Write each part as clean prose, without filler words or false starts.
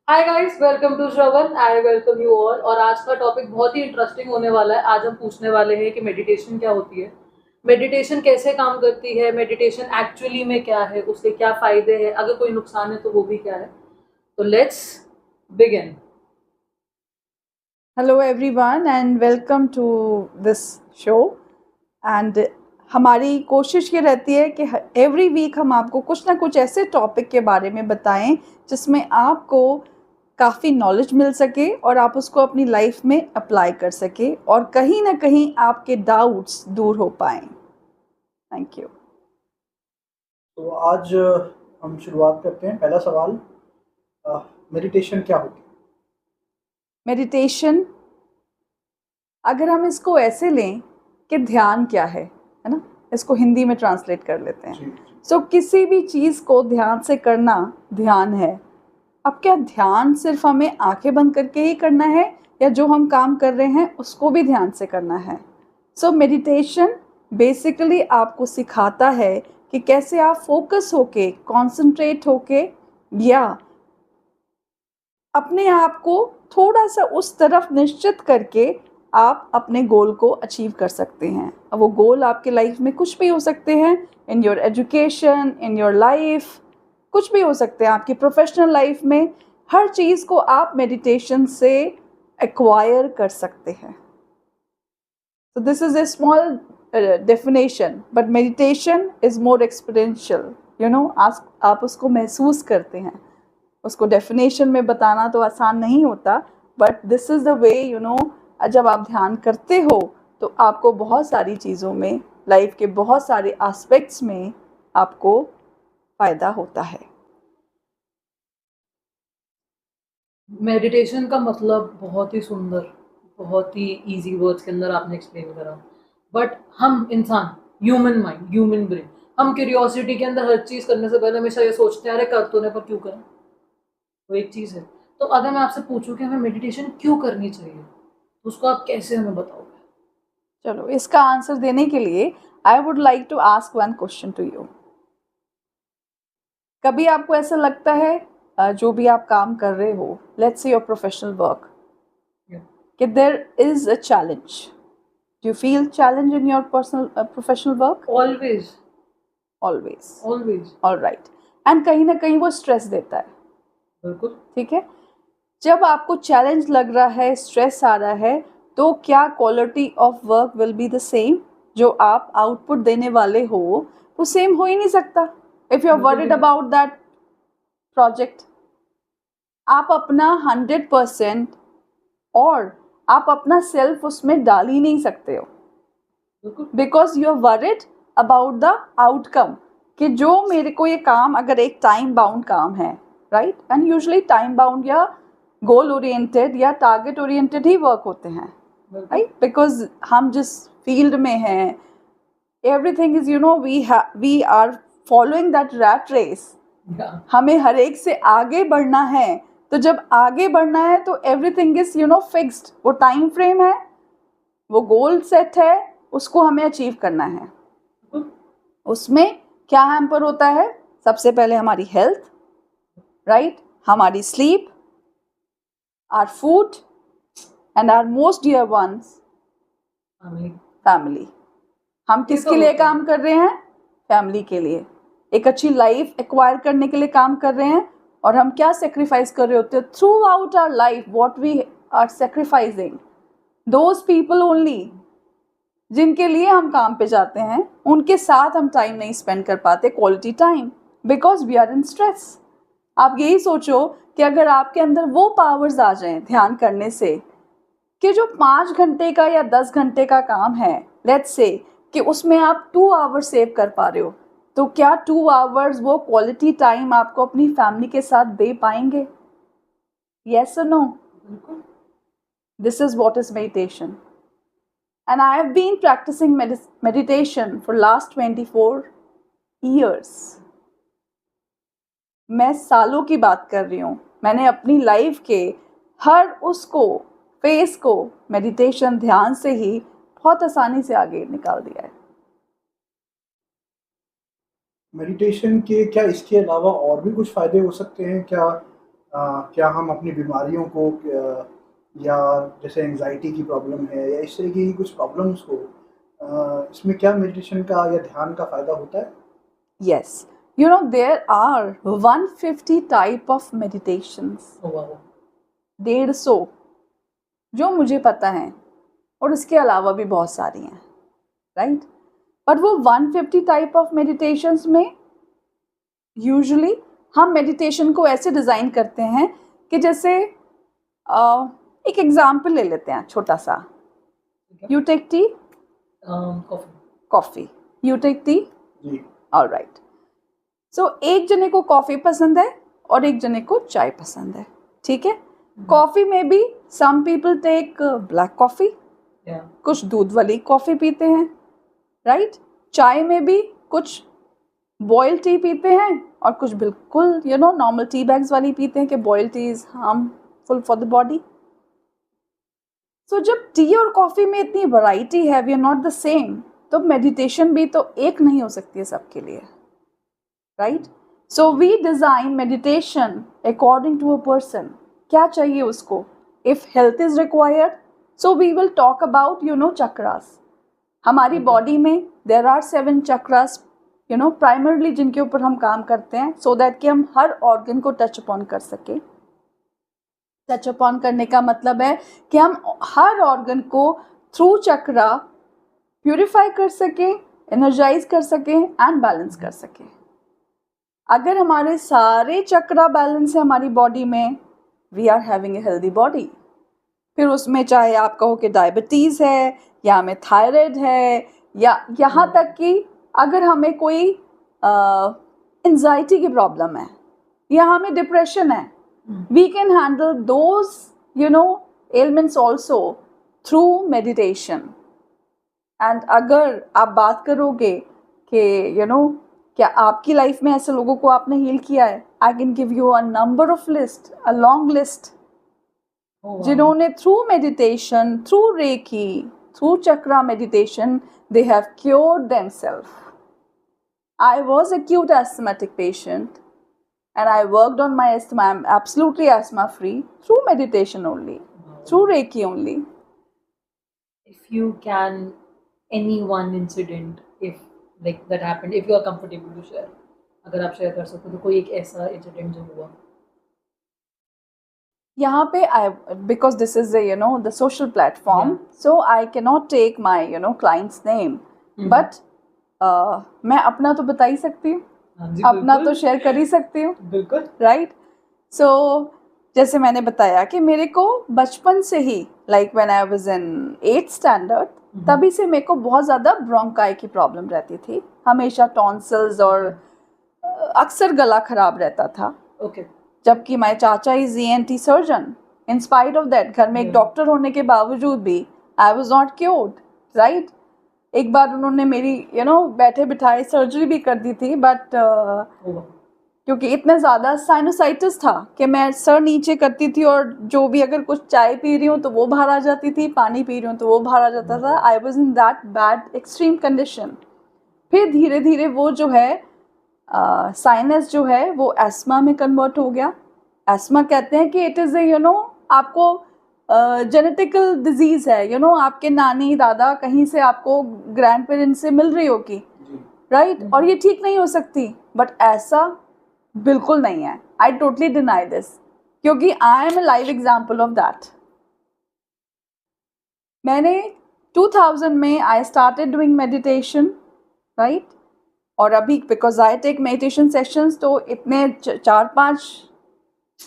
Hi guys, welcome to Shravan. I welcome you all. और आज का टॉपिक बहुत ही इंटरेस्टिंग होने वाला है। आज हम पूछने वाले हैं कि मेडिटेशन क्या होती है, मेडिटेशन कैसे काम करती है, मेडिटेशन एक्चुअली में क्या है, उसके क्या फायदे हैं, अगर कोई नुकसान है तो वो भी क्या है। तो let's begin. Hello everyone and welcome to this show. And हमारी कोशिश ये रहती है कि एवरी वीक हम आपको कुछ ना कुछ ऐसे टॉपिक के बारे में बताएं जिसमें आपको काफ़ी नॉलेज मिल सके और आप उसको अपनी लाइफ में अप्लाई कर सके और कहीं ना कहीं आपके डाउट्स दूर हो पाएं। Thank you. तो आज हम शुरुआत करते हैं। पहला सवाल, मेडिटेशन क्या होती है? मेडिटेशन, अगर हम इसको ऐसे लें कि ध्यान क्या है ना, इसको हिंदी में ट्रांसलेट कर लेते हैं। जी। सो किसी भी चीज़ को ध्यान से करना ध्यान है। अब क्या ध्यान सिर्फ हमें आंखें बंद करके ही करना है या जो हम काम कर रहे हैं उसको भी ध्यान से करना है? सो मेडिटेशन बेसिकली आपको सिखाता है कि कैसे आप फोकस होके, कॉन्सेंट्रेट होके या अपने आप को थोड़ा सा उस तरफ निश्चित करके आप अपने गोल को अचीव कर सकते हैं। अब वो गोल आपके लाइफ में कुछ भी हो सकते हैं, in your education, in your life, कुछ भी हो सकते हैं आपकी प्रोफेशनल लाइफ में। हर चीज़ को आप मेडिटेशन से एक्वायर कर सकते हैं। So this is a small definition, but meditation is more experiential. आप उसको महसूस करते हैं। उसको डेफिनेशन में बताना तो आसान नहीं होता, but this is the way जब आप ध्यान करते हो तो आपको बहुत सारी चीज़ों में, लाइफ के बहुत सारे एस्पेक्ट्स में आपको फ़ायदा होता है। मेडिटेशन का मतलब बहुत ही सुंदर, बहुत ही इजी वर्ड्स के अंदर आपने एक्सप्लेन करा। बट हम इंसान, ह्यूमन माइंड, ह्यूमन ब्रेन, हम क्यूरियोसिटी के अंदर हर चीज करने से पहले हमेशा ये सोचते हैं, अरे कर तो नहीं पर क्यों करें। वो एक चीज है। तो अगर मैं आपसे पूछूं कि हमें मेडिटेशन क्यों करनी चाहिए, तो उसको आप कैसे हमें बताओगे? चलो, इसका आंसर देने के लिए I would like to ask one question to you. कभी आपको ऐसा लगता है जो भी आप काम कर रहे हो, let's say your professional work, कि there is a challenge? Do you feel challenge in your personal professional work? Always. Always. Always. All right. And कहीं ना कहीं वो स्ट्रेस देता है। बिल्कुल। ठीक है। जब आपको चैलेंज लग रहा है, स्ट्रेस आ रहा है, तो क्या quality of work will be the same? जो आप आउटपुट देने वाले हो वो सेम हो ही नहीं सकता इफ़ यू आर बिल्कुल भी वरीड नहीं। About that project. आप अपना 100% और आप अपना सेल्फ उसमें डाल ही नहीं सकते हो, बिल्कुल। Because you are worried about the outcome. कि जो मेरे को ये काम, अगर एक टाइम बाउंड काम है, right, and usually time bound या गोल ओरिएंटेड या टारगेट ओरिएंटेड ही वर्क होते हैं, बिल्कुल। राइट, बिकॉज हम जिस फील्ड में हैं, everything is we are following that rat race. या। हमें हर एक से आगे बढ़ना है। तो जब आगे बढ़ना है तो एवरीथिंग इज फिक्स्ड। वो टाइम फ्रेम है, वो गोल सेट है, उसको हमें अचीव करना है। बिल्कुल। उसमें क्या हैम्पर होता है? सबसे पहले हमारी हेल्थ, राइट, हमारी sleep, our food and our most dear ones, family. Family. हम ये किसके तो लिए होता है। काम कर रहे हैं? फैमिली के लिए। एक अच्छी लाइफ एक्वायर करने के लिए काम कर रहे हैं। और हम क्या सेक्रीफाइस कर रहे होते हैं throughout our life? What we are sacrificing, those people only जिनके लिए हम काम पे जाते हैं, उनके साथ हम टाइम नहीं स्पेंड कर पाते, quality time, because we are in stress. आप यही सोचो कि अगर आपके अंदर वो पावर्स आ जाएं ध्यान करने से, कि जो 5 घंटे का या 10 घंटे का काम है, लेट्स से कि उसमें आप 2 आवर्स सेव कर पा रहे हो, तो क्या 2 आवर्स वो क्वालिटी टाइम आपको अपनी फैमिली के साथ दे पाएंगे? येस और नो? बिल्कुल। This is what is meditation. And I have been practicing meditation for last 24 years. मैं सालों की बात कर रही हूँ। मैंने अपनी लाइफ के हर उसको, फेस को मेडिटेशन, ध्यान से ही बहुत आसानी से आगे निकाल दिया है। मेडिटेशन के क्या इसके अलावा और भी कुछ फ़ायदे हो सकते हैं क्या? क्या हम अपनी बीमारियों को या जैसे एंजाइटी की प्रॉब्लम है या इस तरह की कुछ प्रॉब्लम्स को, इसमें क्या मेडिटेशन का या ध्यान का फ़ायदा होता है? Yes. You know, there are 150 type of meditations. Oh, wow. 150 जो मुझे पता है, और इसके अलावा भी बहुत सारी हैं, राइट? पर वो 150 टाइप ऑफ मेडिटेशंस में यूजुअली हम मेडिटेशन को ऐसे डिज़ाइन करते हैं कि जैसे एक एग्जांपल ले लेते हैं छोटा सा. You take tea, Coffee. Coffee. You take tea, जी, ऑल राइट. सो एक जने को कॉफ़ी पसंद है और एक जने को चाय पसंद है, ठीक है? कॉफ़ी में भी some people take black coffee, Yeah. कुछ दूध वाली कॉफ़ी पीते हैं, राइट? चाय में भी कुछ बॉयल टी पीते हैं और कुछ बिल्कुल नॉर्मल टी बैग्स वाली पीते हैं कि boil tea is harmful for the body. So जब टी और कॉफ़ी में इतनी वैरायटी है, we are not the same, तो मेडिटेशन भी तो एक नहीं हो सकती है सबके लिए, right? So we design meditation according to a person. क्या चाहिए उसको? If health is required, so we will talk about chakras. हमारी बॉडी में देर आर 7 चक्रास प्राइमरली जिनके ऊपर हम काम करते हैं, सो दैट कि हम हर ऑर्गन को टच अपॉन कर सकें. टच अपॉन करने का मतलब है कि हम हर ऑर्गन को थ्रू चक्रा प्यूरिफाई कर सकें, एनर्जाइज कर सकें एंड बैलेंस कर सकें. अगर हमारे सारे चक्रा बैलेंस है हमारी बॉडी में, we are having a healthy body. फिर उसमें चाहे आप कहो कि डायबिटीज़ है या हमें थायराइड है या यहाँ तक कि अगर हमें कोई एंजाइटी की प्रॉब्लम है या हमें डिप्रेशन है, we can handle those elements also through meditation. And अगर आप बात करोगे कि क्या आपकी लाइफ में ऐसे लोगों को आपने हील किया है, I can give you a number of list, a long list, जिन्होंने through meditation, through reiki, through chakra meditation, they have cured themselves. I was acute asthmatic patient and I worked on my asthma. I'm absolutely asthma free through meditation only, through Reiki only. If you can, any one incident, if like that happened, if you are comfortable to share, अगर आप share कर सकते हो तो कोई एक ऐसा incident जो हुआ. यहाँ पे because this is the social platform, so I cannot take my client's name, but मैं अपना तो बता ही सकती हूँ, अपना तो शेयर कर ही सकती हूँ, बिल्कुल, राइट? सो जैसे मैंने बताया कि मेरे को बचपन से ही, like when I was in 8th standard, तभी से मेरे को बहुत ज़्यादा ब्रोंकाई की प्रॉब्लम रहती थी, हमेशा टॉन्सिल्स और अक्सर गला खराब रहता था. ओके. जबकि माय चाचा is ENT surgeon. In spite of that, घर में एक डॉक्टर होने के बावजूद भी I was not cured, right? एक बार उन्होंने मेरी बैठे बिठाए सर्जरी भी कर दी थी, बट क्योंकि इतने ज़्यादा साइनोसाइटिस था कि मैं सर नीचे करती थी और जो भी, अगर कुछ चाय पी रही हूँ तो वो बाहर आ जाती थी, पानी पी रही हूँ तो वो बाहर आ जाता था. I was in that bad extreme condition. फिर धीरे धीरे वो जो है साइनस जो है वो एस्मा में कन्वर्ट हो गया. एस्मा कहते हैं कि इट इज़ आपको जेनेटिकल डिजीज़ है, आपके नानी दादा कहीं से आपको ग्रैंड पेरेंट्स से मिल रही होगी, राइट? और ये ठीक नहीं हो सकती, बट ऐसा बिल्कुल नहीं है. आई टोटली डिनाई दिस, क्योंकि I am a live example of that. मैंने 2000 में I started doing meditation, right? और अभी because I take meditation sessions, तो इतने 4-5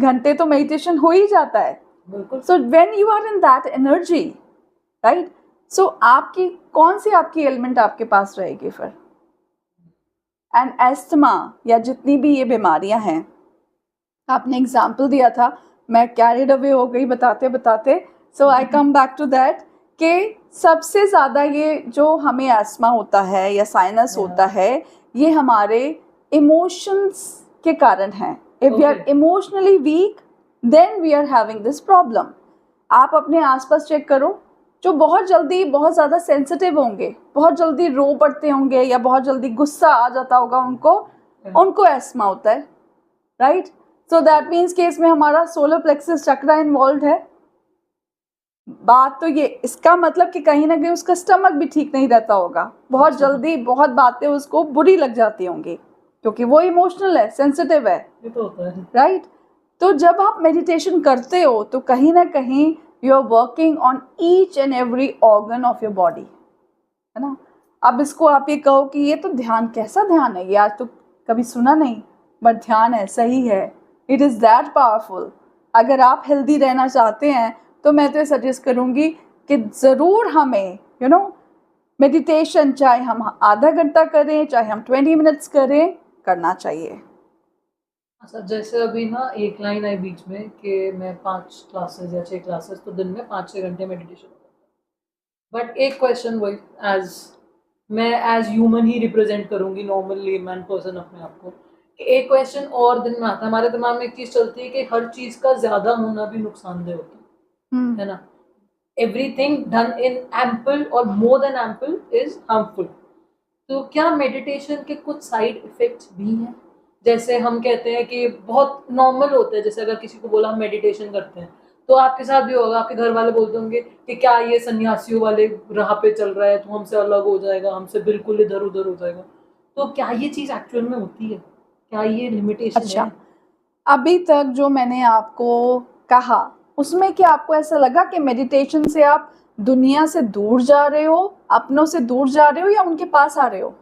घंटे तो मेडिटेशन हो ही जाता है. So when you are in that energy, right? So आपकी कौन सी आपकी एलिमेंट आपके पास रहेगी फिर? एंड एस्थमा या जितनी भी ये बीमारियां हैं, आपने एग्जाम्पल दिया था, मैं कैरिड अवे हो गई बताते बताते. सो आई कम बैक टू दैट कि सबसे ज़्यादा ये जो हमें एस्मा होता है या साइनस होता है, ये हमारे इमोशंस के कारण हैं. If we are emotionally weak, then we are having this problem. आप अपने आसपास चेक करो, जो बहुत जल्दी बहुत ज़्यादा सेंसिटिव होंगे, बहुत जल्दी रो पड़ते होंगे या बहुत जल्दी गुस्सा आ जाता होगा उनको एस्मा होता है, राइट? सो दैट मीन्स कि इसमें हमारा सोलर प्लेक्सस चक्रा इन्वॉल्व है। बात तो ये, इसका मतलब कि कहीं ना कहीं उसका स्टमक भी ठीक नहीं रहता होगा, बहुत जल्दी बहुत बातें उसको बुरी लग जाती होंगी, क्योंकि वो इमोशनल है, सेंसिटिव है, ये तो होता है। राइट। तो जब आप मेडिटेशन करते हो तो कहीं ना कहीं you are working on each and every organ of your body, है ना। अब इसको आप ये कहो कि ये तो ध्यान, कैसा ध्यान है ये, आज तो कभी सुना नहीं, बट ध्यान है, सही है, इट इज़ दैट पावरफुल। अगर आप हेल्दी रहना चाहते हैं तो मैं तो सजेस्ट करूँगी कि ज़रूर हमें मेडिटेशन, चाहे हम आधा घंटा करें चाहे हम 20 मिनट्स करें, करना चाहिए। अच्छा, जैसे अभी ना एक लाइन आई बीच में कि मैं 5 क्लासेस या 6 क्लासेस तो दिन में 5-6 घंटे मेडिटेशन करता हूँ, बट एक क्वेश्चन वही, मैं एज ह्यूमन ही रिप्रेजेंट करूँगी, नॉर्मल लेमैन पर्सन अपने आप को, एक क्वेश्चन और दिन में आता है हमारे दिमाग में, एक चीज़ चलती है कि हर चीज़ का ज़्यादा होना भी नुकसानदेह होता है ना। एवरीथिंग डन इन एम्पल और more than ample is harmful. तो क्या मेडिटेशन के कुछ साइड इफेक्ट्स भी हैं? जैसे हम कहते हैं कि बहुत नॉर्मल होता है, जैसे अगर किसी को बोला हम मेडिटेशन करते हैं तो आपके साथ भी होगा, आपके घर वाले बोलते होंगे कि क्या ये सन्यासियों वाले राह पे चल रहा है, तो हमसे अलग हो जाएगा, हमसे बिल्कुल इधर उधर हो जाएगा। तो क्या ये चीज़ एक्चुअल में होती है? क्या ये लिमिटेशन अच्छा, है? अभी तक जो मैंने आपको कहा उसमें क्या आपको ऐसा लगा कि मेडिटेशन से आप दुनिया से दूर जा रहे हो, अपनों से दूर जा रहे हो, या उनके पास आ रहे हो?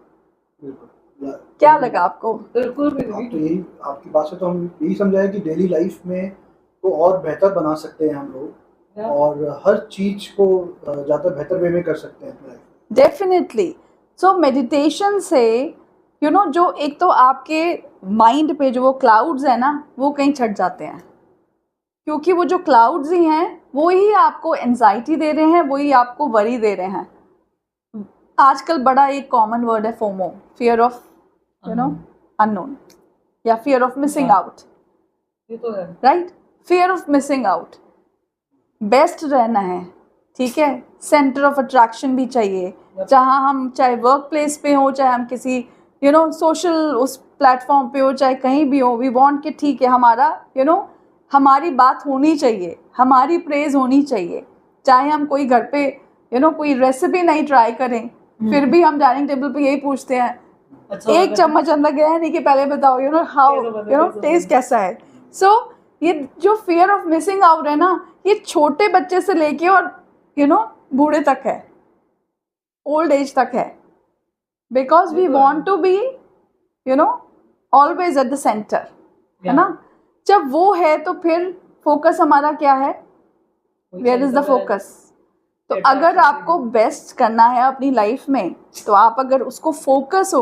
क्या लगा आपको? बिल्कुल भी आप नहीं। तो यही, आपकी बात से तो हम यही समझाए कि डेली लाइफ में को और बेहतर बना सकते हैं हम लोग, Yeah. और हर चीज को ज़्यादा बेहतर वे में कर सकते हैं अपनी लाइफ में। डेफिनेटली। सो मेडिटेशन से जो एक तो आपके माइंड पे जो वो क्लाउड्स है ना, वो कहीं छट जाते हैं, क्योंकि वो जो क्लाउड्स ही हैं वो ही आपको एंजाइटी दे रहे हैं, वही आपको वरी दे रहे हैं। आजकल बड़ा एक कॉमन वर्ड है फोमो, फियर ऑफ अननोन, या फियर ऑफ मिसिंग आउट, ये तो है। Right. Fear of missing out. Best रहना है, ठीक है, सेंटर ऑफ अट्रैक्शन भी चाहिए, जहाँ हम चाहे वर्क प्लेस पे हो, चाहे हम किसी सोशल उस प्लेटफॉर्म पे हो, चाहे कहीं भी हो, वी वांट कि ठीक है हमारा हमारी बात होनी चाहिए, हमारी प्रेज होनी चाहिए। चाहे हम कोई घर पे कोई रेसिपी नहीं ट्राई करें, फिर भी हम डाइनिंग टेबल पे यही पूछते हैं, अच्छा एक चम्मच अंदर गया है नहीं कि पहले बताओ हाउ टेस्ट कैसा है। सो ये जो फियर ऑफ मिसिंग आउट है ना, ये छोटे बच्चे से लेके और बूढ़े तक है, ओल्ड एज तक है, because we want to be always at the centre, है ना। जब वो है तो फिर फोकस हमारा क्या है, वेयर इज द फोकस। तो अगर आपको बेस्ट करना है अपनी लाइफ में, तो आप अगर उसको फोकस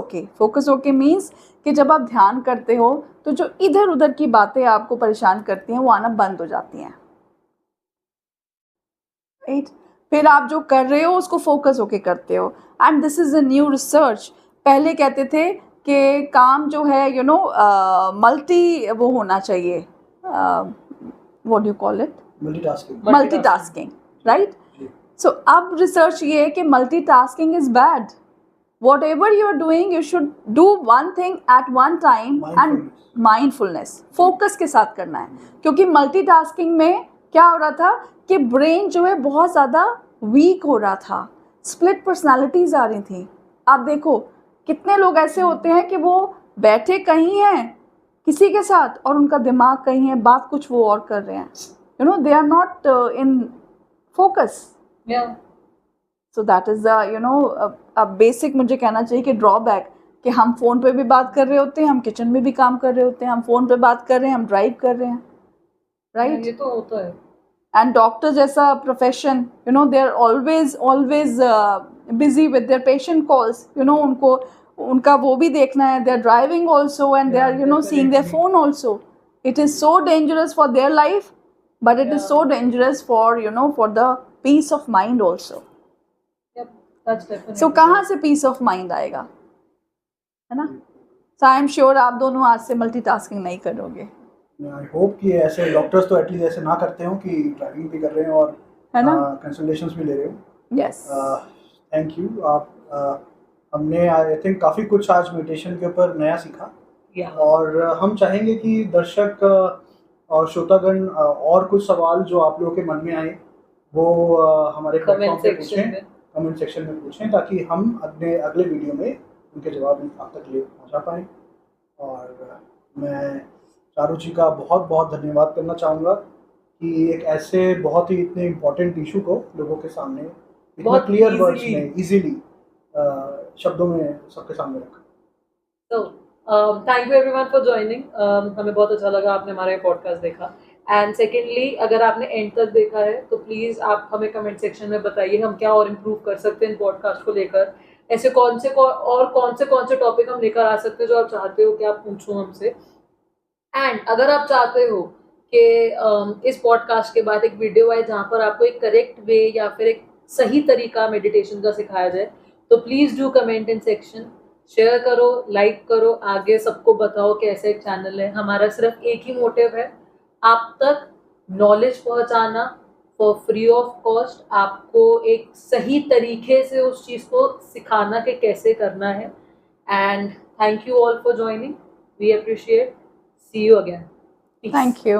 होके मीन्स कि जब आप ध्यान करते हो तो जो इधर उधर की बातें आपको परेशान करती हैं वो आना बंद हो जाती हैं, राइट। फिर आप जो कर रहे हो उसको फोकस होके करते हो, and this is a new research. पहले कहते थे कि काम जो है मल्टी वो होना चाहिए, what do you call it, multitasking, right. So अब रिसर्च ये है कि multitasking is bad. Whatever you are doing, you should do one thing at one time, and mindfulness, focus के साथ करना है। क्योंकि मल्टीटास्किंग में क्या हो रहा था कि ब्रेन जो है बहुत ज़्यादा वीक हो रहा था, स्प्लिट पर्सनालिटीज़ आ रही थी। आप देखो कितने लोग ऐसे होते हैं कि वो बैठे कहीं हैं किसी के साथ और उनका दिमाग कहीं है, बात कुछ वो और कर रहे हैं, they are not in focus. So that is the basic मुझे कहना चाहिए कि ड्रॉबैक, कि हम फ़ोन पे भी बात कर रहे होते हैं, हम किचन में भी काम कर रहे होते हैं, हम फ़ोन पे बात कर रहे हैं, हम ड्राइव कर रहे हैं, राइट। ये तो होता है। एंड डॉक्टर जैसा profession, they are always busy with their patient calls, उनको उनका वो भी देखना है, they are driving also, and they are seeing their phone also. It is so dangerous for their life, but it is so dangerous for the peace of mind also. So कहाँ से piece of mind आएगा, है ना। सो I am sure आप दोनों आज से multitasking नहीं करोगे। आई होप कि ऐसे डॉक्टर्स तो एटलीस्ट ऐसे ना करते हो कि ड्राइविंग भी कर रहे हो और है ना कंसल्टेशंस भी ले रहे हो। Yes, thank you. आप हमने आई थिंक काफ़ी कुछ आज मेडिटेशन के ऊपर नया सीखा, या और हम चाहेंगे कि दर्शक और श्रोतागण और कुछ सवाल जो आप लोगों के मन में आए वो हमारे प्लेटफॉर्म कमेंट पे सेक्शन पूछें, में कमेंट सेक्शन में पूछें, ताकि हम अपने अगले वीडियो में उनके जवाब आप तक ले पहुंचा पाएँ। और मैं चारू जी का बहुत बहुत धन्यवाद करना चाहूँगा कि एक ऐसे बहुत ही इतने इम्पोर्टेंट इशू को लोगों के सामने इतना बहुत क्लियर वर्ड्स easily। में इजीली शब्दों में सबके सामने रखा। तो thank you everyone for joining. हमें बहुत अच्छा लगा आपने हमारा ये पॉडकास्ट देखा। एंड सेकेंडली, अगर आपने एंड तक देखा है तो प्लीज़ आप हमें कमेंट सेक्शन में बताइए हम क्या और इम्प्रूव कर सकते हैं इन पॉडकास्ट को लेकर। ऐसे कौन से टॉपिक हम लेकर आ सकते हैं जो आप चाहते हो कि आप पूछो हमसे। एंड अगर आप चाहते हो कि इस पॉडकास्ट के बाद एक वीडियो आए जहाँ पर आपको एक करेक्ट वे या फिर एक सही तरीका मेडिटेशन का सिखाया जाए, तो please do comment in section. Share करो, लाइक करो, आगे सबको बताओ कि ऐसा एक चैनल है। हमारा सिर्फ एक ही मोटिव है, आप तक नॉलेज पहुंचाना फॉर फ्री ऑफ कॉस्ट, आपको एक सही तरीके से उस चीज़ को सिखाना कि कैसे करना है। And thank you all for joining, we appreciate. See you again. Peace. Thank you.